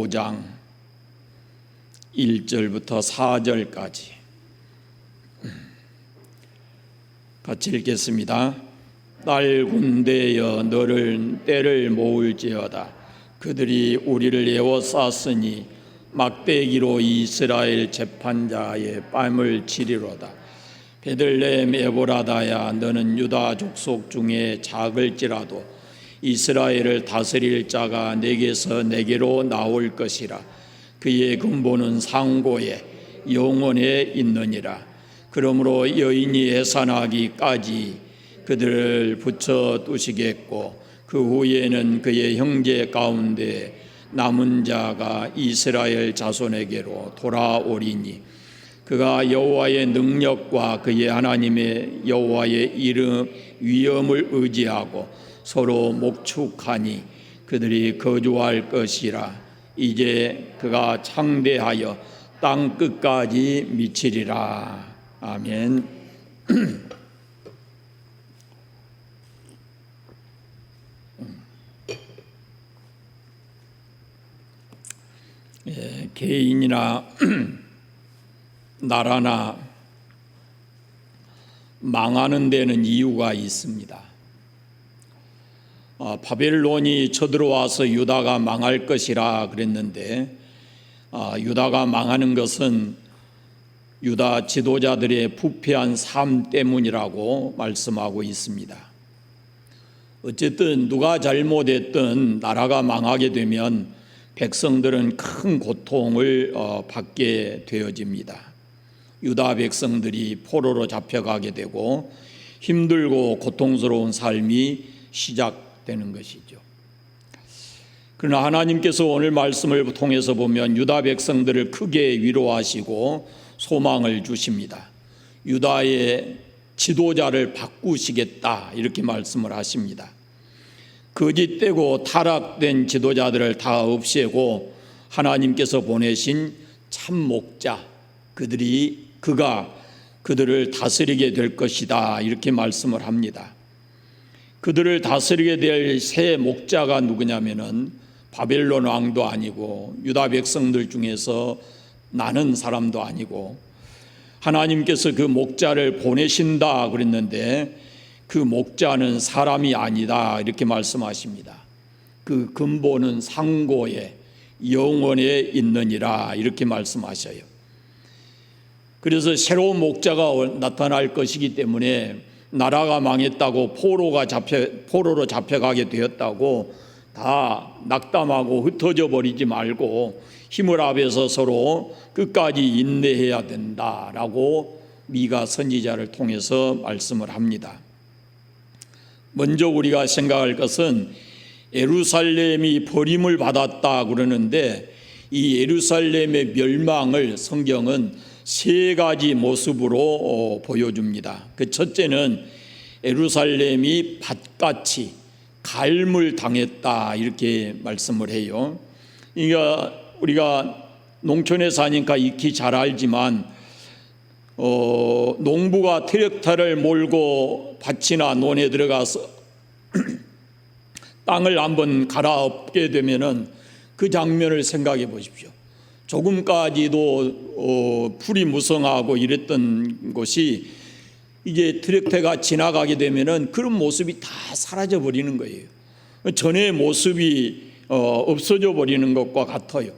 5장 1절부터 4절까지 같이 읽겠습니다. 딸 군대여 너를 때를 모을지어다. 그들이 우리를 에워쌌으니 막대기로 이스라엘 재판자의 뺨을 치리로다. 베들레헴 에보라다야 너는 유다 족속 중에 작을지라도 이스라엘을 다스릴 자가 내게서 내게로 나올 것이라. 그의 근본은 상고에 영원에 있느니라. 그러므로 여인이 해산하기까지 그들을 붙여 두시겠고 그 후에는 그의 형제 가운데 남은 자가 이스라엘 자손에게로 돌아오리니 그가 여호와의 능력과 그의 하나님의 여호와의 이름 위엄을 의지하고 서로 목축하니 그들이 거주할 것이라. 이제 그가 창대하여 땅 끝까지 미치리라. 아멘. 개인이나 나라나 망하는 데는 이유가 있습니다. 바벨론이 쳐들어와서 유다가 망할 것이라 그랬는데 유다가 망하는 것은 유다 지도자들의 부패한 삶 때문이라고 말씀하고 있습니다. 어쨌든 누가 잘못했든 나라가 망하게 되면 백성들은 큰 고통을 받게 되어집니다. 유다 백성들이 포로로 잡혀가게 되고 힘들고 고통스러운 삶이 시작되는 것이죠. 그러나 하나님께서 오늘 말씀을 통해서 보면 유다 백성들을 크게 위로하시고 소망을 주십니다. 유다의 지도자를 바꾸시겠다 이렇게 말씀을 하십니다. 거짓되고 타락된 지도자들을 다 없애고 하나님께서 보내신 참 목자 그가 그들을 다스리게 될 것이다 이렇게 말씀을 합니다. 그들을 다스리게 될 새 목자가 누구냐면은 바벨론 왕도 아니고 유다 백성들 중에서 나는 사람도 아니고 하나님께서 그 목자를 보내신다 그랬는데 그 목자는 사람이 아니다 이렇게 말씀하십니다. 그 근본은 상고에 영원에 있느니라 이렇게 말씀하셔요. 그래서 새로운 목자가 나타날 것이기 때문에 나라가 망했다고 포로로 잡혀가게 되었다고 다 낙담하고 흩어져 버리지 말고 힘을 합해서 서로 끝까지 인내해야 된다라고 미가 선지자를 통해서 말씀을 합니다. 먼저 우리가 생각할 것은 예루살렘이 버림을 받았다 그러는데 이 예루살렘의 멸망을 성경은 세 가지 모습으로 보여줍니다. 그 첫째는 예루살렘이 밭같이 갈물 당했다 이렇게 말씀을 해요. 그러니까 우리가 농촌에 사니까 익히 잘 알지만 농부가 트랙터를 몰고 밭이나 논에 들어가서 땅을 한번 갈아엎게 되면은 그 장면을 생각해 보십시오. 조금까지도 풀이 무성하고 이랬던 곳이 이제 트랙터가 지나가게 되면은 그런 모습이 다 사라져 버리는 거예요. 전의 모습이 없어져 버리는 것과 같아요.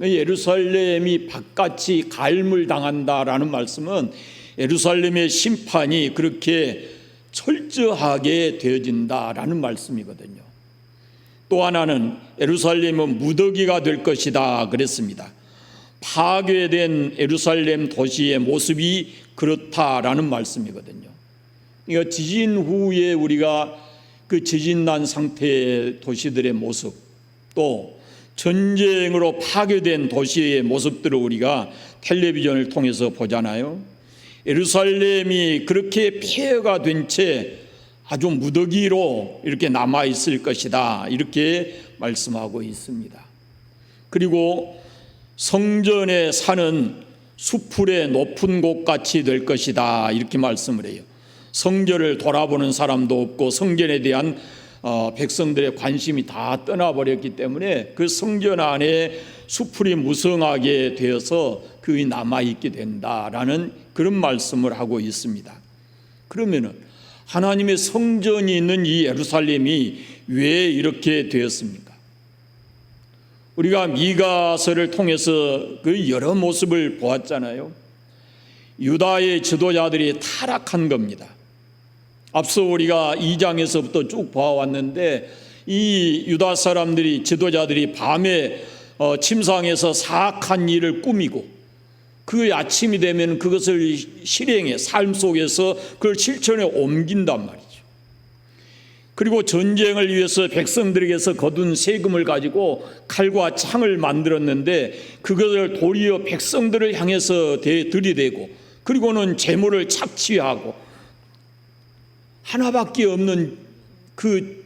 예루살렘이 밭같이 갈물 당한다라는 말씀은 예루살렘의 심판이 그렇게 철저하게 되어진다라는 말씀이거든요. 또 하나는 예루살렘은 무더기가 될 것이다 그랬습니다. 파괴된 예루살렘 도시의 모습이 그렇다라는 말씀이거든요. 그러니까 지진 후에 우리가 그 지진난 상태의 도시들의 모습 또 전쟁으로 파괴된 도시의 모습들을 우리가 텔레비전을 통해서 보잖아요. 예루살렘이 그렇게 폐허가 된 채 아주 무더기로 이렇게 남아있을 것이다 이렇게 말씀하고 있습니다. 그리고 성전의 산은 수풀의 높은 곳같이 될 것이다 이렇게 말씀을 해요. 성전을 돌아보는 사람도 없고 성전에 대한 백성들의 관심이 다 떠나버렸기 때문에 그 성전 안에 수풀이 무성하게 되어서 그게 남아있게 된다라는 그런 말씀을 하고 있습니다. 그러면은 하나님의 성전이 있는 이 예루살렘이 왜 이렇게 되었습니까? 우리가 미가서를 통해서 그 여러 모습을 보았잖아요. 유다의 지도자들이 타락한 겁니다. 앞서 우리가 2장에서부터 쭉 보아왔는데 이 유다 사람들이 지도자들이 밤에 침상에서 사악한 일을 꾸미고 그 아침이 되면 그것을 실행해 삶 속에서 그걸 실천에 옮긴단 말이죠. 그리고 전쟁을 위해서 백성들에게서 거둔 세금을 가지고 칼과 창을 만들었는데 그것을 도리어 백성들을 향해서 들이대고 그리고는 재물을 착취하고 하나밖에 없는 그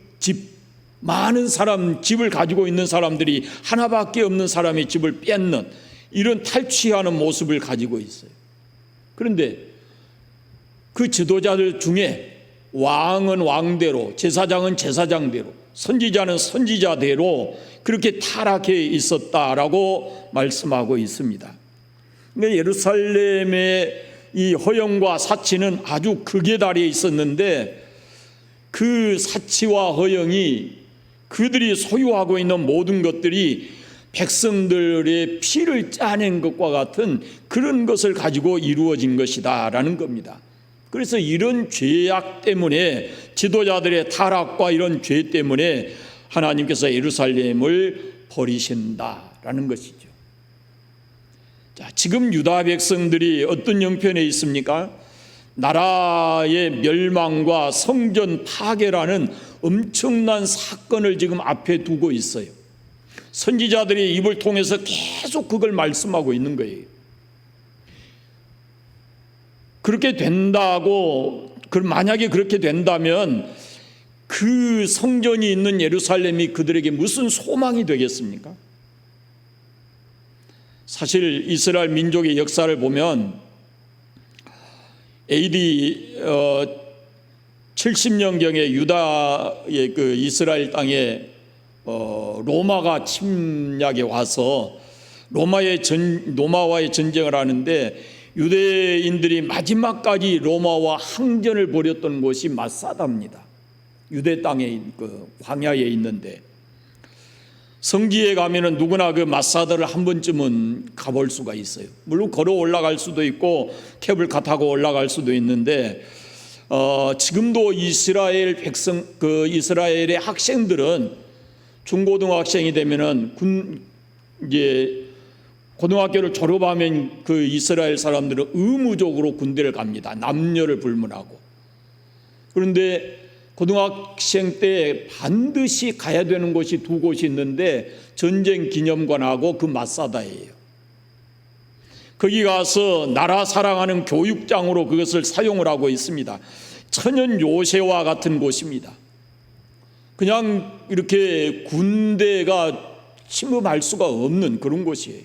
많은 사람 집을 가지고 있는 사람들이 하나밖에 없는 사람의 집을 뺏는 이런 탈취하는 모습을 가지고 있어요. 그런데 그 지도자들 중에 왕은 왕대로, 제사장은 제사장대로, 선지자는 선지자대로 그렇게 타락해 있었다라고 말씀하고 있습니다. 그러니까 예루살렘의 이 허영과 사치는 아주 극에 달해 있었는데 그 사치와 허영이 그들이 소유하고 있는 모든 것들이 백성들의 피를 짜낸 것과 같은 그런 것을 가지고 이루어진 것이다 라는 겁니다. 그래서 이런 죄악 때문에 지도자들의 타락과 이런 죄 때문에 하나님께서 예루살렘을 버리신다라는 것이죠. 자, 지금 유다 백성들이 어떤 형편에 있습니까? 나라의 멸망과 성전 파괴라는 엄청난 사건을 지금 앞에 두고 있어요. 선지자들이 입을 통해서 계속 그걸 말씀하고 있는 거예요. 그렇게 된다고, 만약에 그렇게 된다면 그 성전이 있는 예루살렘이 그들에게 무슨 소망이 되겠습니까? 사실 이스라엘 민족의 역사를 보면 AD 70년경에 유다의 그 이스라엘 땅에 로마가 침략에 와서 로마와의 전쟁을 하는데 유대인들이 마지막까지 로마와 항전을 벌였던 곳이 마사다입니다. 유대 땅에 그 광야에 있는데 성지에 가면은 누구나 그 마사다를 한 번쯤은 가볼 수가 있어요. 물론 걸어 올라갈 수도 있고 케이블카 타고 올라갈 수도 있는데 지금도 이스라엘 백성 이스라엘의 학생들은 중고등학생이 되면은 이제 고등학교를 졸업하면 그 이스라엘 사람들은 의무적으로 군대를 갑니다. 남녀를 불문하고. 그런데 고등학생 때 반드시 가야 되는 곳이 두 곳이 있는데 전쟁 기념관하고 그 마사다예요. 거기 가서 나라 사랑하는 교육장으로 그것을 사용을 하고 있습니다. 천연 요새와 같은 곳입니다. 그냥 이렇게 군대가 침범할 수가 없는 그런 곳이에요.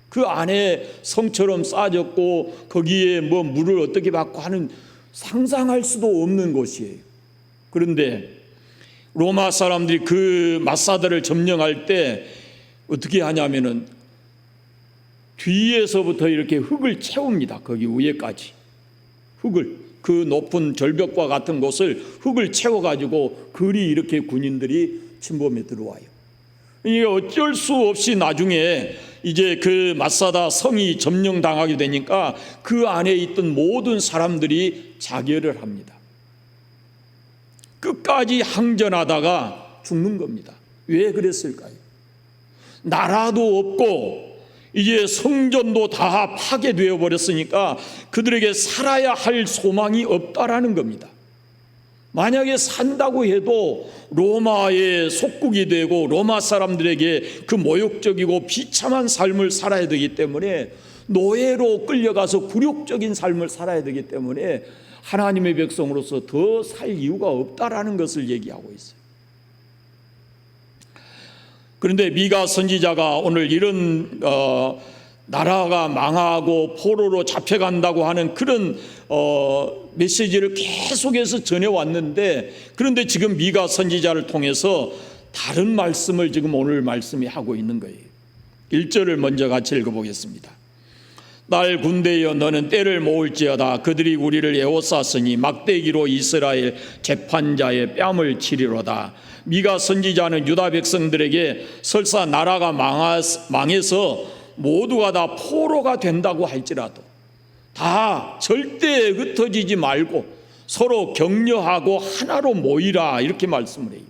그 안에 성처럼 쌓아졌고 거기에 뭐 물을 어떻게 받고 하는 상상할 수도 없는 곳이에요. 그런데 로마 사람들이 그 마사다를 점령할 때 어떻게 하냐면은 뒤에서부터 이렇게 흙을 채웁니다. 거기 위에까지 흙을, 그 높은 절벽과 같은 곳을 흙을 채워가지고 그리 이렇게 군인들이 침범에 들어와요. 이게 어쩔 수 없이 나중에 이제 그 마사다 성이 점령당하게 되니까 그 안에 있던 모든 사람들이 자결을 합니다. 끝까지 항전하다가 죽는 겁니다. 왜 그랬을까요? 나라도 없고 이제 성전도 다 파괴되어 버렸으니까 그들에게 살아야 할 소망이 없다라는 겁니다. 만약에 산다고 해도 로마의 속국이 되고 로마 사람들에게 그 모욕적이고 비참한 삶을 살아야 되기 때문에 노예로 끌려가서 굴욕적인 삶을 살아야 되기 때문에 하나님의 백성으로서 더 살 이유가 없다라는 것을 얘기하고 있어요. 그런데 미가 선지자가 오늘 이런 나라가 망하고 포로로 잡혀간다고 하는 그런 메시지를 계속해서 전해왔는데, 그런데 지금 미가 선지자를 통해서 다른 말씀을 지금 오늘 말씀이 하고 있는 거예요. 1절을 먼저 같이 읽어보겠습니다. 딸 군대여 너는 때를 모을지어다. 그들이 우리를 에워쌌으니 막대기로 이스라엘 재판자의 뺨을 치리로다. 미가 선지자는 유다 백성들에게 설사 나라가 망해서 모두가 다 포로가 된다고 할지라도 다 절대 흩어지지 말고 서로 격려하고 하나로 모이라, 이렇게 말씀을 해요.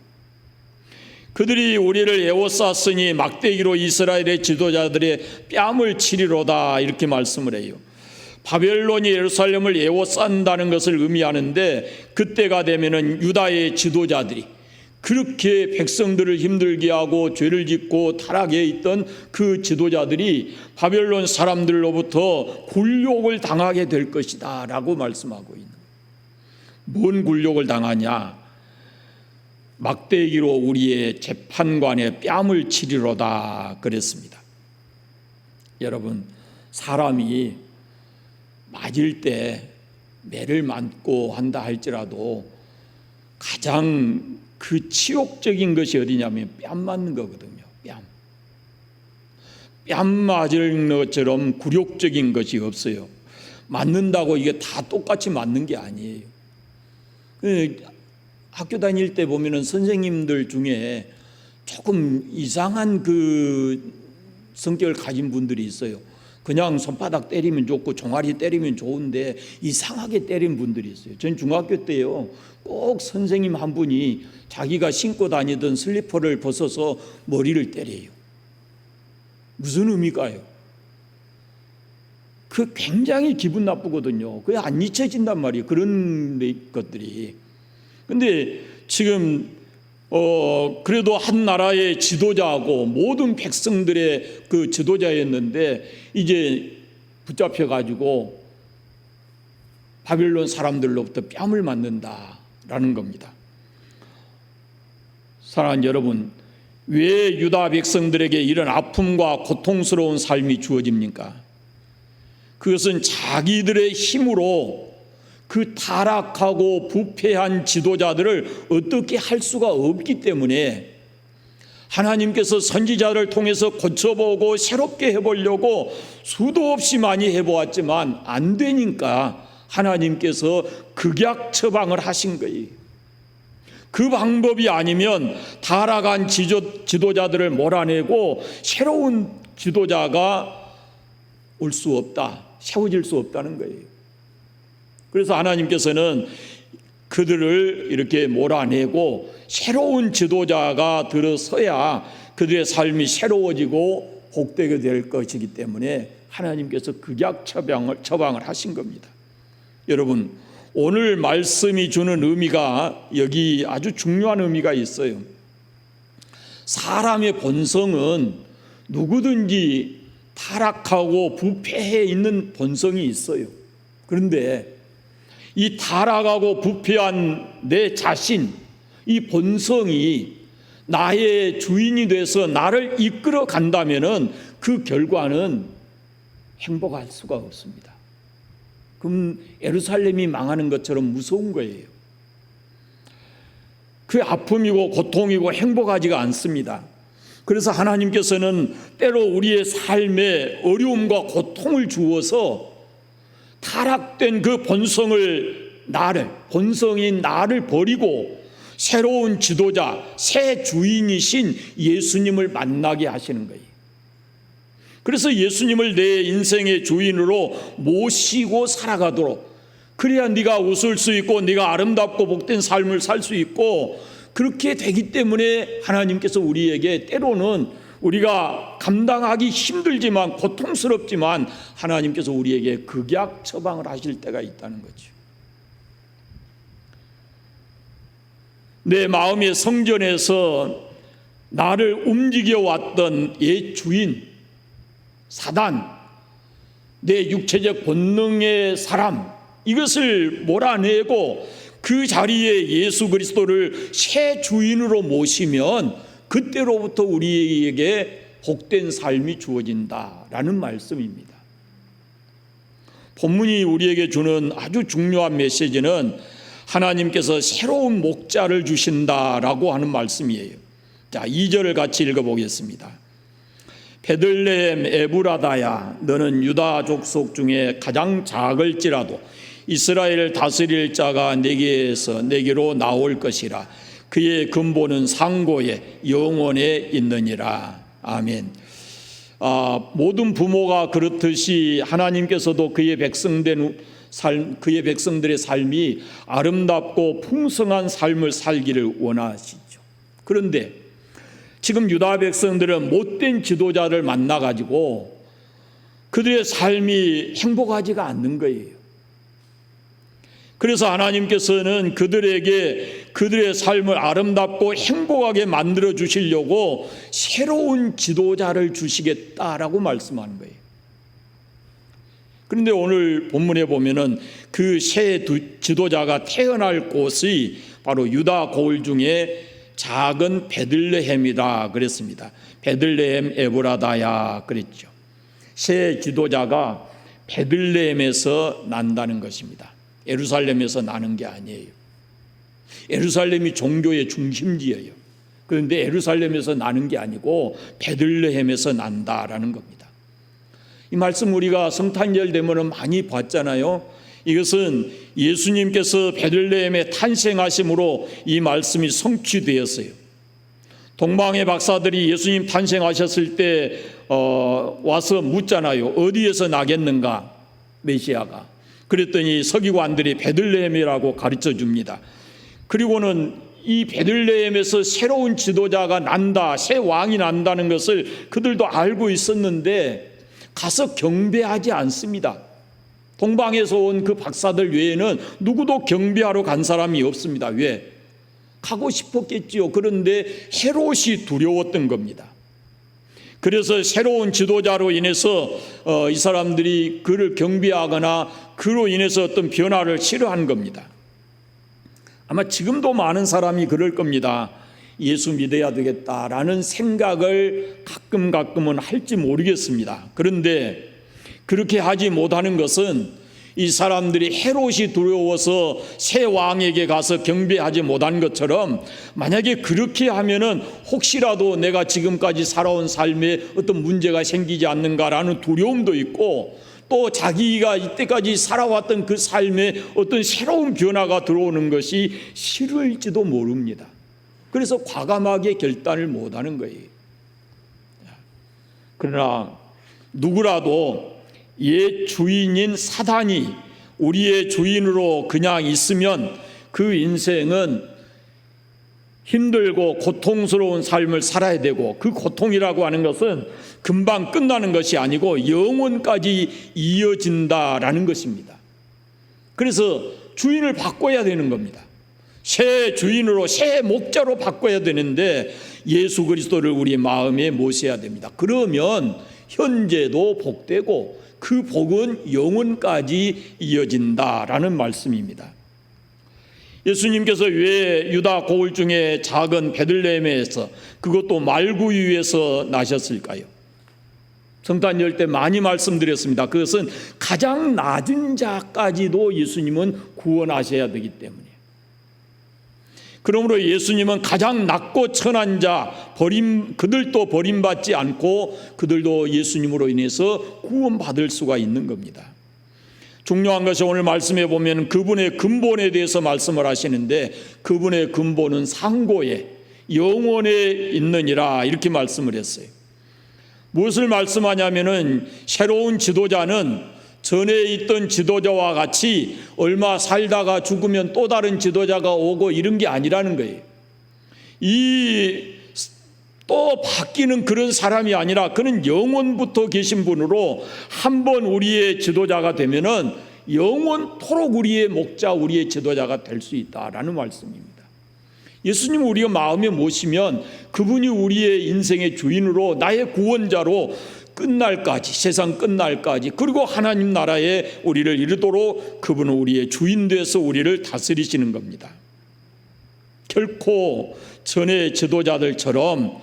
그들이 우리를 에워쌌으니 막대기로 이스라엘의 지도자들의 뺨을 치리로다, 이렇게 말씀을 해요. 바벨론이 예루살렘을 에워싼다는 것을 의미하는데, 그때가 되면은 유다의 지도자들이 그렇게 백성들을 힘들게 하고 죄를 짓고 타락해 있던 그 지도자들이 바벨론 사람들로부터 굴욕을 당하게 될 것이다 라고 말씀하고 있는 거예요. 뭔 굴욕을 당하냐? 막대기로 우리의 재판관의 뺨을 치리로다 그랬습니다. 여러분, 사람이 맞을 때 매를 맞고 한다 할지라도 가장 그 치욕적인 것이 어디냐면 뺨 맞는 거거든요. 뺨 맞을 것처럼 굴욕적인 것이 없어요. 맞는다고 이게 다 똑같이 맞는 게 아니에요. 학교 다닐 때 보면은 선생님들 중에 조금 이상한 그 성격을 가진 분들이 있어요. 그냥 손바닥 때리면 좋고 종아리 때리면 좋은데 이상하게 때린 분들이 있어요. 전 중학교 때요, 꼭 선생님 한 분이 자기가 신고 다니던 슬리퍼를 벗어서 머리를 때려요. 무슨 의미가요? 그 굉장히 기분 나쁘거든요. 그게 안 잊혀진단 말이에요, 그런 것들이. 근데 지금 그래도 한 나라의 지도자하고 모든 백성들의 그 지도자였는데 이제 붙잡혀 가지고 바벨론 사람들로부터 뺨을 맞는다라는 겁니다. 사랑하는 여러분, 왜 유다 백성들에게 이런 아픔과 고통스러운 삶이 주어집니까? 그것은 자기들의 힘으로 그 타락하고 부패한 지도자들을 어떻게 할 수가 없기 때문에 하나님께서 선지자를 통해서 고쳐보고 새롭게 해보려고 수도 없이 많이 해보았지만 안 되니까 하나님께서 극약 처방을 하신 거예요. 그 방법이 아니면 타락한 지도자들을 몰아내고 새로운 지도자가 올 수 없다, 세워질 수 없다는 거예요. 그래서 하나님께서는 그들을 이렇게 몰아내고 새로운 지도자가 들어서야 그들의 삶이 새로워지고 복되게 될 것이기 때문에 하나님께서 극약 처방을 하신 겁니다. 여러분, 오늘 말씀이 주는 의미가 여기 아주 중요한 의미가 있어요. 사람의 본성은 누구든지 타락하고 부패해 있는 본성이 있어요. 그런데 이 타락하고 부패한 내 자신, 이 본성이 나의 주인이 돼서 나를 이끌어 간다면은 그 결과는 행복할 수가 없습니다. 그럼 예루살렘이 망하는 것처럼 무서운 거예요. 그 아픔이고 고통이고 행복하지가 않습니다. 그래서 하나님께서는 때로 우리의 삶에 어려움과 고통을 주어서 타락된 그 본성인 나를 버리고 새로운 지도자, 새 주인이신 예수님을 만나게 하시는 거예요. 그래서 예수님을 내 인생의 주인으로 모시고 살아가도록, 그래야 네가 웃을 수 있고 네가 아름답고 복된 삶을 살 수 있고, 그렇게 되기 때문에 하나님께서 우리에게 때로는 우리가 감당하기 힘들지만 고통스럽지만 하나님께서 우리에게 극약 처방을 하실 때가 있다는 거죠. 내 마음의 성전에서 나를 움직여 왔던 옛 주인 사단, 내 육체적 본능의 사람, 이것을 몰아내고 그 자리에 예수 그리스도를 새 주인으로 모시면 그때로부터 우리에게 복된 삶이 주어진다라는 말씀입니다. 본문이 우리에게 주는 아주 중요한 메시지는 하나님께서 새로운 목자를 주신다라고 하는 말씀이에요. 자, 2절을 같이 읽어보겠습니다. 베들레헴 에브라다야, 너는 유다 족속 중에 가장 작을지라도 이스라엘을 다스릴 자가 내게서 내게로 나올 것이라. 그의 근본은 상고에 영원에 있느니라. 아멘. 모든 부모가 그렇듯이 하나님께서도 그의 백성들의 삶이 아름답고 풍성한 삶을 살기를 원하시죠. 그런데 지금 유다 백성들은 못된 지도자를 만나가지고 그들의 삶이 행복하지가 않는 거예요. 그래서 하나님께서는 그들의 삶을 아름답고 행복하게 만들어 주시려고 새로운 지도자를 주시겠다라고 말씀하는 거예요. 그런데 오늘 본문에 보면은 그 새 지도자가 태어날 곳이 바로 유다 고을 중에 작은 베들레헴이다 그랬습니다. 베들레헴 에브라다야 그랬죠. 새 지도자가 베들레헴에서 난다는 것입니다. 예루살렘에서 나는 게 아니에요. 예루살렘이 종교의 중심지예요. 그런데 예루살렘에서 나는 게 아니고 베들레헴에서 난다라는 겁니다. 이 말씀 우리가 성탄절 되면 많이 봤잖아요. 이것은 예수님께서 베들레헴에 탄생하심으로 이 말씀이 성취되었어요. 동방의 박사들이 예수님 탄생하셨을 때 와서 묻잖아요. 어디에서 나겠는가 메시아가. 그랬더니 서기관들이 베들레헴이라고 가르쳐 줍니다. 그리고는 이 베들레헴에서 새로운 지도자가 난다, 새 왕이 난다는 것을 그들도 알고 있었는데 가서 경배하지 않습니다. 동방에서 온 그 박사들 외에는 누구도 경배하러 간 사람이 없습니다. 왜? 가고 싶었겠지요. 그런데 헤롯이 두려웠던 겁니다. 그래서 새로운 지도자로 인해서 이 사람들이 그를 경배하거나 그로 인해서 어떤 변화를 싫어한 겁니다. 아마 지금도 많은 사람이 그럴 겁니다. 예수 믿어야 되겠다라는 생각을 가끔은 할지 모르겠습니다. 그런데 그렇게 하지 못하는 것은 이 사람들이 헤롯이 두려워서 새 왕에게 가서 경배하지 못한 것처럼 만약에 그렇게 하면은 혹시라도 내가 지금까지 살아온 삶에 어떤 문제가 생기지 않는가라는 두려움도 있고 또 자기가 이때까지 살아왔던 그 삶에 어떤 새로운 변화가 들어오는 것이 싫을지도 모릅니다. 그래서 과감하게 결단을 못하는 거예요. 그러나 누구라도 옛 주인인 사단이 우리의 주인으로 그냥 있으면 그 인생은 힘들고 고통스러운 삶을 살아야 되고 그 고통이라고 하는 것은 금방 끝나는 것이 아니고 영원까지 이어진다라는 것입니다. 그래서 주인을 바꿔야 되는 겁니다. 새 주인으로 새 목자로 바꿔야 되는데 예수 그리스도를 우리 마음에 모셔야 됩니다. 그러면 현재도 복되고 그 복은 영원까지 이어진다라는 말씀입니다. 예수님께서 왜 유다 고을 중에 작은 베들레헴에서 그것도 말구유에서 나셨을까요? 성탄절 때 많이 말씀드렸습니다. 그것은 가장 낮은 자까지도 예수님은 구원하셔야 되기 때문에 그러므로 예수님은 가장 낮고 천한 자, 그들도 버림받지 않고 그들도 예수님으로 인해서 구원받을 수가 있는 겁니다. 중요한 것이 오늘 말씀해 보면 그분의 근본에 대해서 말씀을 하시는데 그분의 근본은 상고에 영원에 있느니라 이렇게 말씀을 했어요. 무엇을 말씀하냐면은 새로운 지도자는 전에 있던 지도자와 같이 얼마 살다가 죽으면 또 다른 지도자가 오고 이런 게 아니라는 거예요. 또 바뀌는 그런 사람이 아니라 그는 영원부터 계신 분으로 한번 우리의 지도자가 되면은 영원토록 우리의 목자, 우리의 지도자가 될 수 있다라는 말씀입니다. 예수님 우리가 마음에 모시면 그분이 우리의 인생의 주인으로 나의 구원자로 끝날까지 세상 끝날까지 그리고 하나님 나라에 우리를 이르도록 그분은 우리의 주인 되어서 우리를 다스리시는 겁니다. 결코 전의 지도자들처럼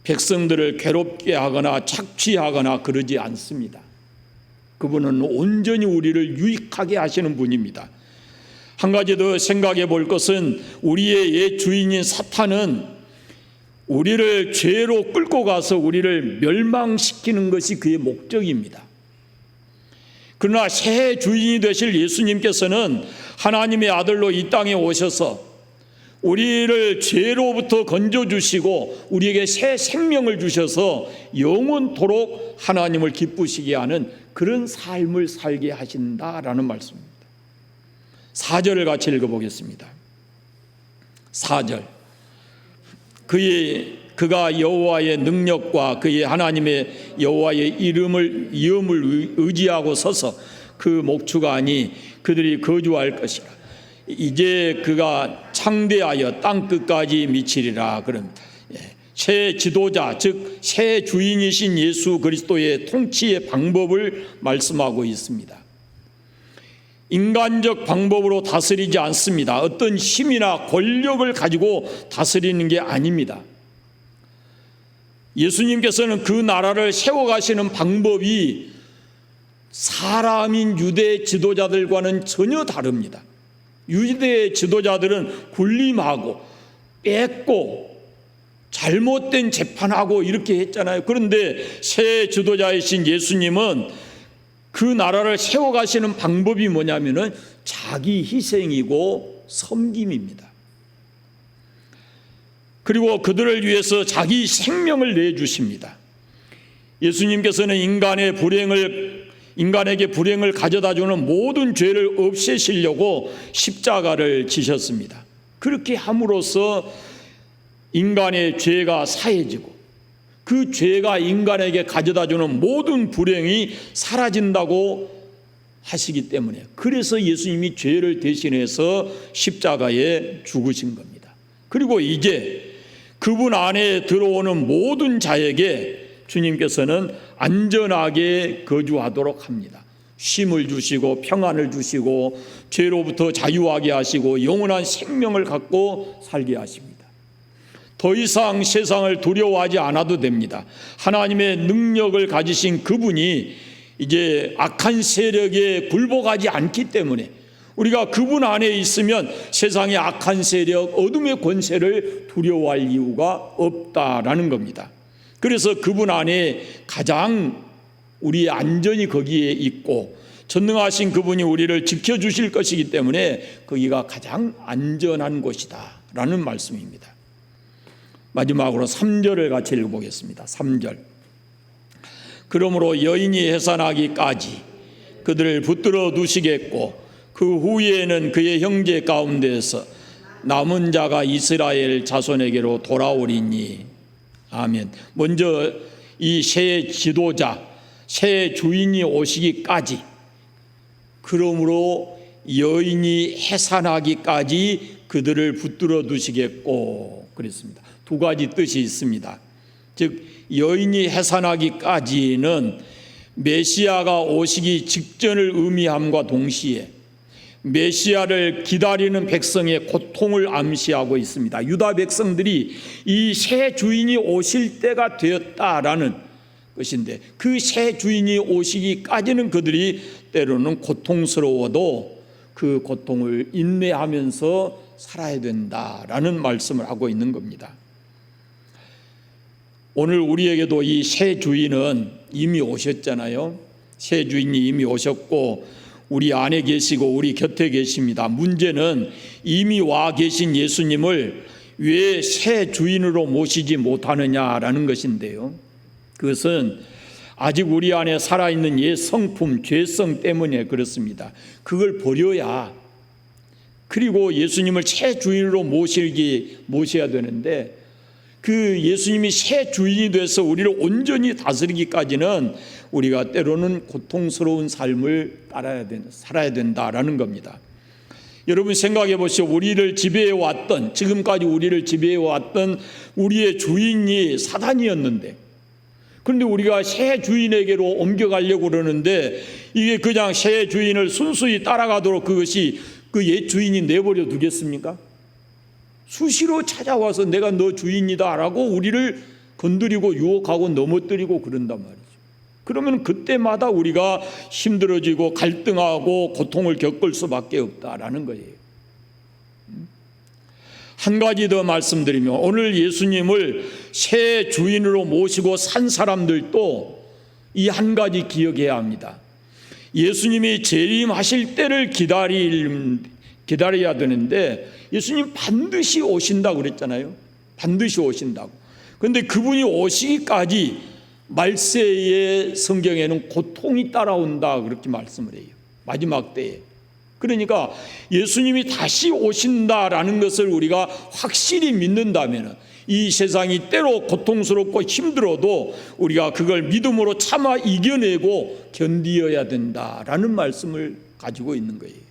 백성들을 괴롭게 하거나 착취하거나 그러지 않습니다. 그분은 온전히 우리를 유익하게 하시는 분입니다. 한 가지 더 생각해 볼 것은 우리의 옛 주인인 사탄은 우리를 죄로 끌고 가서 우리를 멸망시키는 것이 그의 목적입니다. 그러나 새 주인이 되실 예수님께서는 하나님의 아들로 이 땅에 오셔서 우리를 죄로부터 건져주시고 우리에게 새 생명을 주셔서 영원토록 하나님을 기쁘시게 하는 그런 삶을 살게 하신다라는 말씀입니다. 4절을 같이 읽어보겠습니다. 4절. 그가 여호와의 능력과 그의 하나님의 여호와의 이름을 의지하고 서서 그 목축가 아니 그들이 거주할 것이라. 이제 그가 창대하여 땅 끝까지 미치리라 그럽니다. 새 지도자 즉 새 주인이신 예수 그리스도의 통치의 방법을 말씀하고 있습니다. 인간적 방법으로 다스리지 않습니다. 어떤 힘이나 권력을 가지고 다스리는 게 아닙니다. 예수님께서는 그 나라를 세워가시는 방법이 사람인 유대 지도자들과는 전혀 다릅니다. 유대 지도자들은 군림하고 뺏고 잘못된 재판하고 이렇게 했잖아요. 그런데 새 지도자이신 예수님은 그 나라를 세워가시는 방법이 뭐냐면은 자기 희생이고 섬김입니다. 그리고 그들을 위해서 자기 생명을 내주십니다. 예수님께서는 인간에게 불행을 가져다주는 모든 죄를 없애시려고 십자가를 지셨습니다. 그렇게 함으로써 인간의 죄가 사해지고 그 죄가 인간에게 가져다주는 모든 불행이 사라진다고 하시기 때문에 그래서 예수님이 죄를 대신해서 십자가에 죽으신 겁니다. 그리고 이제 그분 안에 들어오는 모든 자에게 주님께서는 안전하게 거주하도록 합니다. 쉼을 주시고 평안을 주시고 죄로부터 자유하게 하시고 영원한 생명을 갖고 살게 하십니다. 더 이상 세상을 두려워하지 않아도 됩니다. 하나님의 능력을 가지신 그분이 이제 악한 세력에 굴복하지 않기 때문에 우리가 그분 안에 있으면 세상의 악한 세력, 어둠의 권세를 두려워할 이유가 없다라는 겁니다. 그래서 그분 안에 가장 우리의 안전이 거기에 있고 전능하신 그분이 우리를 지켜주실 것이기 때문에 거기가 가장 안전한 곳이다라는 말씀입니다. 마지막으로 3절을 같이 읽어보겠습니다. 3절. 그러므로 여인이 해산하기까지 그들을 붙들어 두시겠고 그 후에는 그의 형제 가운데에서 남은 자가 이스라엘 자손에게로 돌아오리니. 아멘. 먼저 이 새 지도자, 새 주인이 오시기까지, 그러므로 여인이 해산하기까지 그들을 붙들어 두시겠고 그랬습니다. 두 가지 뜻이 있습니다. 즉 여인이 해산하기까지는 메시아가 오시기 직전을 의미함과 동시에 메시아를 기다리는 백성의 고통을 암시하고 있습니다. 유다 백성들이 이 새 주인이 오실 때가 되었다라는 것인데 그 새 주인이 오시기까지는 그들이 때로는 고통스러워도 그 고통을 인내하면서 살아야 된다라는 말씀을 하고 있는 겁니다. 오늘 우리에게도 이 새 주인은 이미 오셨잖아요. 새 주인이 이미 오셨고 우리 안에 계시고 우리 곁에 계십니다. 문제는 이미 와 계신 예수님을 왜 새 주인으로 모시지 못하느냐라는 것인데요. 그것은 아직 우리 안에 살아있는 옛 성품, 죄성 때문에 그렇습니다. 그걸 버려야 그리고 예수님을 새 주인으로 모셔야 되는데 그 예수님이 새 주인이 돼서 우리를 온전히 다스리기까지는 우리가 때로는 고통스러운 삶을 살아야 된다라는 겁니다. 여러분 생각해 보시오. 우리를 지배해왔던, 지금까지 우리를 지배해왔던 우리의 주인이 사단이었는데 그런데 우리가 새 주인에게로 옮겨가려고 그러는데 이게 그냥 새 주인을 순수히 따라가도록 그것이 그 옛 주인이 내버려 두겠습니까? 수시로 찾아와서 내가 너 주인이다 라고 우리를 건드리고 유혹하고 넘어뜨리고 그런단 말이죠. 그러면 그때마다 우리가 힘들어지고 갈등하고 고통을 겪을 수밖에 없다라는 거예요. 한 가지 더 말씀드리면, 오늘 예수님을 새 주인으로 모시고 산 사람들도 이 한 가지 기억해야 합니다. 예수님이 재림하실 때를 기다려야 되는데, 예수님 반드시 오신다고 그랬잖아요. 반드시 오신다고. 그런데 그분이 오시기까지 말세의 성경에는 고통이 따라온다 그렇게 말씀을 해요. 마지막 때에. 그러니까 예수님이 다시 오신다라는 것을 우리가 확실히 믿는다면 이 세상이 때로 고통스럽고 힘들어도 우리가 그걸 믿음으로 참아 이겨내고 견디어야 된다라는 말씀을 가지고 있는 거예요.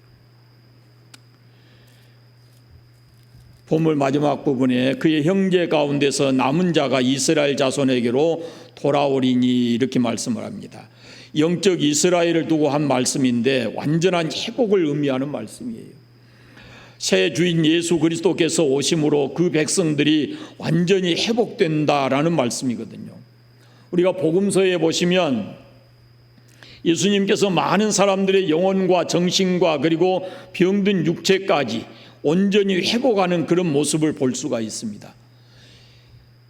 본문 마지막 부분에 그의 형제 가운데서 남은 자가 이스라엘 자손에게로 돌아오리니 이렇게 말씀을 합니다. 영적 이스라엘을 두고 한 말씀인데 완전한 회복을 의미하는 말씀이에요. 새 주인 예수 그리스도께서 오심으로 그 백성들이 완전히 회복된다라는 말씀이거든요. 우리가 복음서에 보시면 예수님께서 많은 사람들의 영혼과 정신과 그리고 병든 육체까지 온전히 회복하는 그런 모습을 볼 수가 있습니다.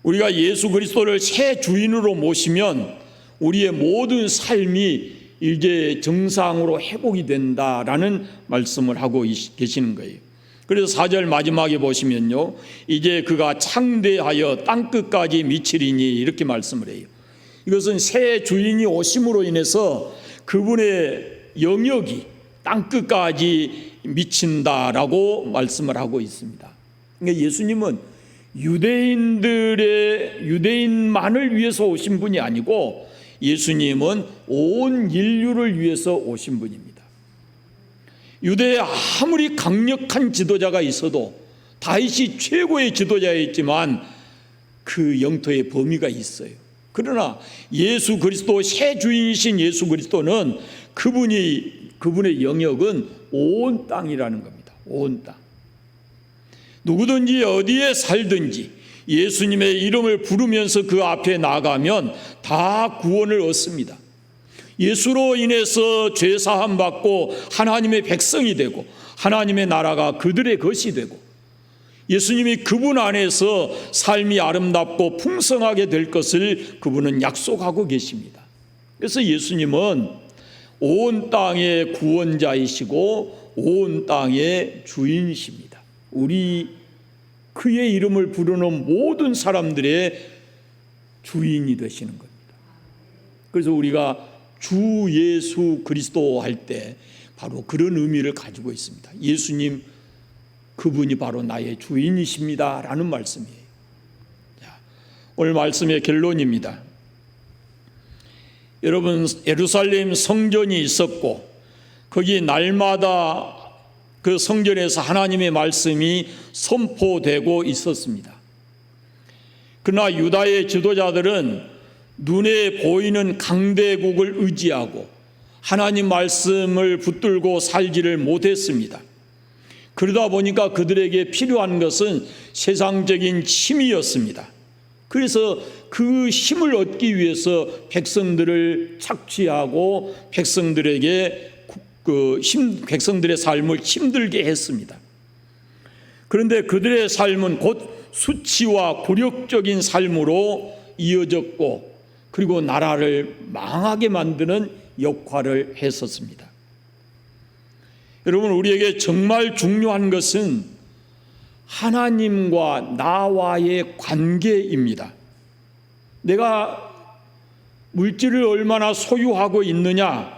우리가 예수 그리스도를 새 주인으로 모시면 우리의 모든 삶이 이제 정상으로 회복이 된다라는 말씀을 하고 계시는 거예요. 그래서 4절 마지막에 보시면요, 이제 그가 창대하여 땅끝까지 미치리니 이렇게 말씀을 해요. 이것은 새 주인이 오심으로 인해서 그분의 영역이 땅끝까지 미친다라고 말씀을 하고 있습니다. 그러니까 예수님은 유대인만을 위해서 오신 분이 아니고 예수님은 온 인류를 위해서 오신 분입니다. 유대에 아무리 강력한 지도자가 있어도 다윗이 최고의 지도자였지만 그 영토의 범위가 있어요. 그러나 예수 그리스도 새 주인이신 예수 그리스도는 그분의 영역은 온 땅이라는 겁니다. 온 땅. 누구든지 어디에 살든지 예수님의 이름을 부르면서 그 앞에 나가면 다 구원을 얻습니다. 예수로 인해서 죄 사함 받고 하나님의 백성이 되고 하나님의 나라가 그들의 것이 되고 예수님이 그분 안에서 삶이 아름답고 풍성하게 될 것을 그분은 약속하고 계십니다. 그래서 예수님은 온 땅의 구원자이시고 온 땅의 주인이십니다. 그의 이름을 부르는 모든 사람들의 주인이 되시는 겁니다. 그래서 우리가 주 예수 그리스도 할 때 바로 그런 의미를 가지고 있습니다. 예수님 그분이 바로 나의 주인이십니다 라는 말씀이에요. 오늘 말씀의 결론입니다. 여러분, 예루살렘 성전이 있었고 거기 날마다 그 성전에서 하나님의 말씀이 선포되고 있었습니다. 그러나 유다의 지도자들은 눈에 보이는 강대국을 의지하고 하나님 말씀을 붙들고 살지를 못했습니다. 그러다 보니까 그들에게 필요한 것은 세상적인 힘이었습니다. 그래서 그 힘을 얻기 위해서 백성들을 착취하고 백성들의 삶을 힘들게 했습니다. 그런데 그들의 삶은 곧 수치와 굴욕적인 삶으로 이어졌고 그리고 나라를 망하게 만드는 역할을 했었습니다. 여러분, 우리에게 정말 중요한 것은 하나님과 나와의 관계입니다. 내가 물질을 얼마나 소유하고 있느냐,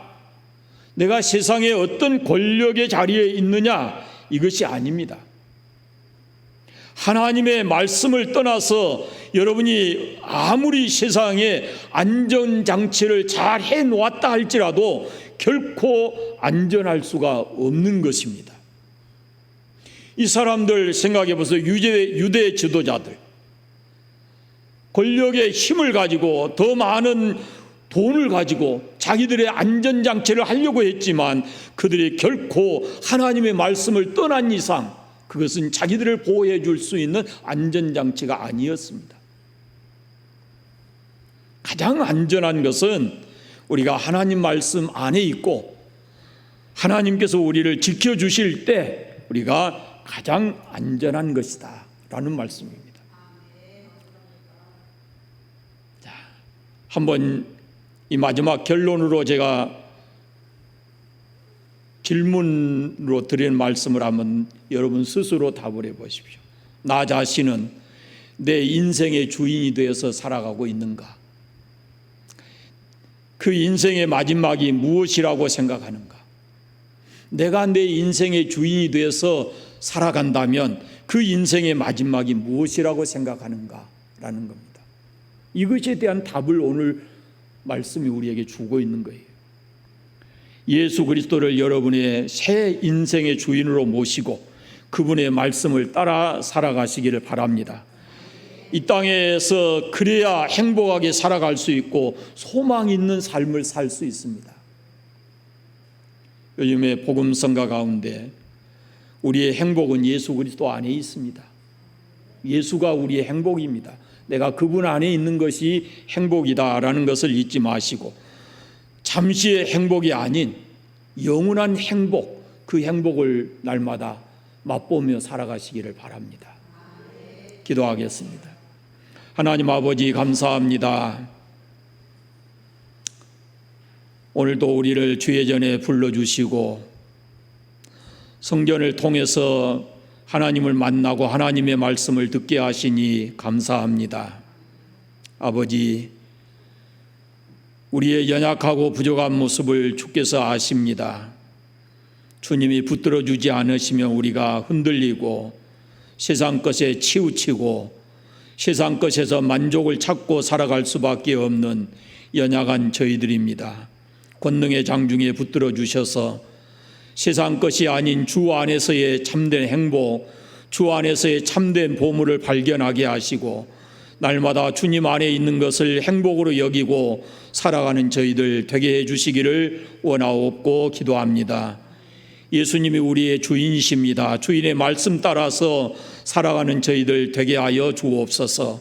내가 세상에 어떤 권력의 자리에 있느냐, 이것이 아닙니다. 하나님의 말씀을 떠나서 여러분이 아무리 세상에 안전장치를 잘 해놓았다 할지라도 결코 안전할 수가 없는 것입니다. 이 사람들 생각해 보세요. 유대 지도자들, 권력의 힘을 가지고 더 많은 돈을 가지고 자기들의 안전장치를 하려고 했지만 그들이 결코 하나님의 말씀을 떠난 이상 그것은 자기들을 보호해 줄 수 있는 안전장치가 아니었습니다. 가장 안전한 것은 우리가 하나님 말씀 안에 있고 하나님께서 우리를 지켜주실 때 우리가 가장 안전한 것이다 라는 말씀입니다. 자, 한번 이 마지막 결론으로 제가 질문으로 드리는 말씀을 한번 여러분 스스로 답을 해보십시오. 나 자신은 내 인생의 주인이 되어서 살아가고 있는가? 그 인생의 마지막이 무엇이라고 생각하는가? 내가 내 인생의 주인이 되어서 살아간다면 그 인생의 마지막이 무엇이라고 생각하는가? 라는 겁니다. 이것에 대한 답을 오늘 말씀이 우리에게 주고 있는 거예요. 예수 그리스도를 여러분의 새 인생의 주인으로 모시고 그분의 말씀을 따라 살아가시기를 바랍니다. 이 땅에서 그래야 행복하게 살아갈 수 있고 소망 있는 삶을 살 수 있습니다. 요즘에 복음성가 가운데 우리의 행복은 예수 그리스도 안에 있습니다. 예수가 우리의 행복입니다. 내가 그분 안에 있는 것이 행복이다라는 것을 잊지 마시고 잠시의 행복이 아닌 영원한 행복, 그 행복을 날마다 맛보며 살아가시기를 바랍니다. 기도하겠습니다. 하나님 아버지 감사합니다. 오늘도 우리를 주의 전에 불러주시고 성전을 통해서 하나님을 만나고 하나님의 말씀을 듣게 하시니 감사합니다. 아버지, 우리의 연약하고 부족한 모습을 주께서 아십니다. 주님이 붙들어 주지 않으시면 우리가 흔들리고 세상 것에 치우치고 세상 것에서 만족을 찾고 살아갈 수밖에 없는 연약한 저희들입니다. 권능의 장중에 붙들어 주셔서 세상 것이 아닌 주 안에서의 참된 행복, 주 안에서의 참된 보물을 발견하게 하시고 날마다 주님 안에 있는 것을 행복으로 여기고 살아가는 저희들 되게 해주시기를 원하옵고 기도합니다. 예수님이 우리의 주인이십니다. 주인의 말씀 따라서 살아가는 저희들 되게 하여 주옵소서.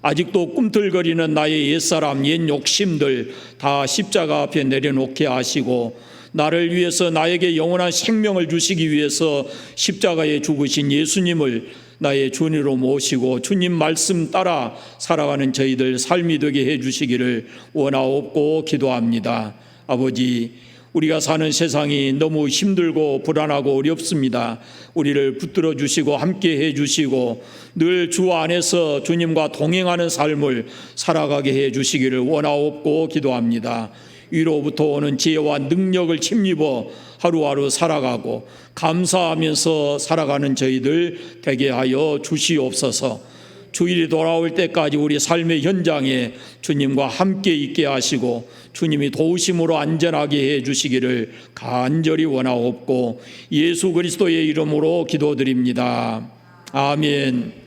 아직도 꿈틀거리는 나의 옛사람, 옛 욕심들 다 십자가 앞에 내려놓게 하시고 나를 위해서 나에게 영원한 생명을 주시기 위해서 십자가에 죽으신 예수님을 나의 주님으로 모시고 주님 말씀 따라 살아가는 저희들 삶이 되게 해주시기를 원하옵고 기도합니다. 아버지, 우리가 사는 세상이 너무 힘들고 불안하고 어렵습니다. 우리를 붙들어 주시고 함께 해 주시고 늘 주 안에서 주님과 동행하는 삶을 살아가게 해 주시기를 원하옵고 기도합니다. 위로부터 오는 지혜와 능력을 힘입어 하루하루 살아가고 감사하면서 살아가는 저희들 되게 하여 주시옵소서. 주일이 돌아올 때까지 우리 삶의 현장에 주님과 함께 있게 하시고 주님이 도우심으로 안전하게 해 주시기를 간절히 원하옵고 예수 그리스도의 이름으로 기도드립니다. 아멘.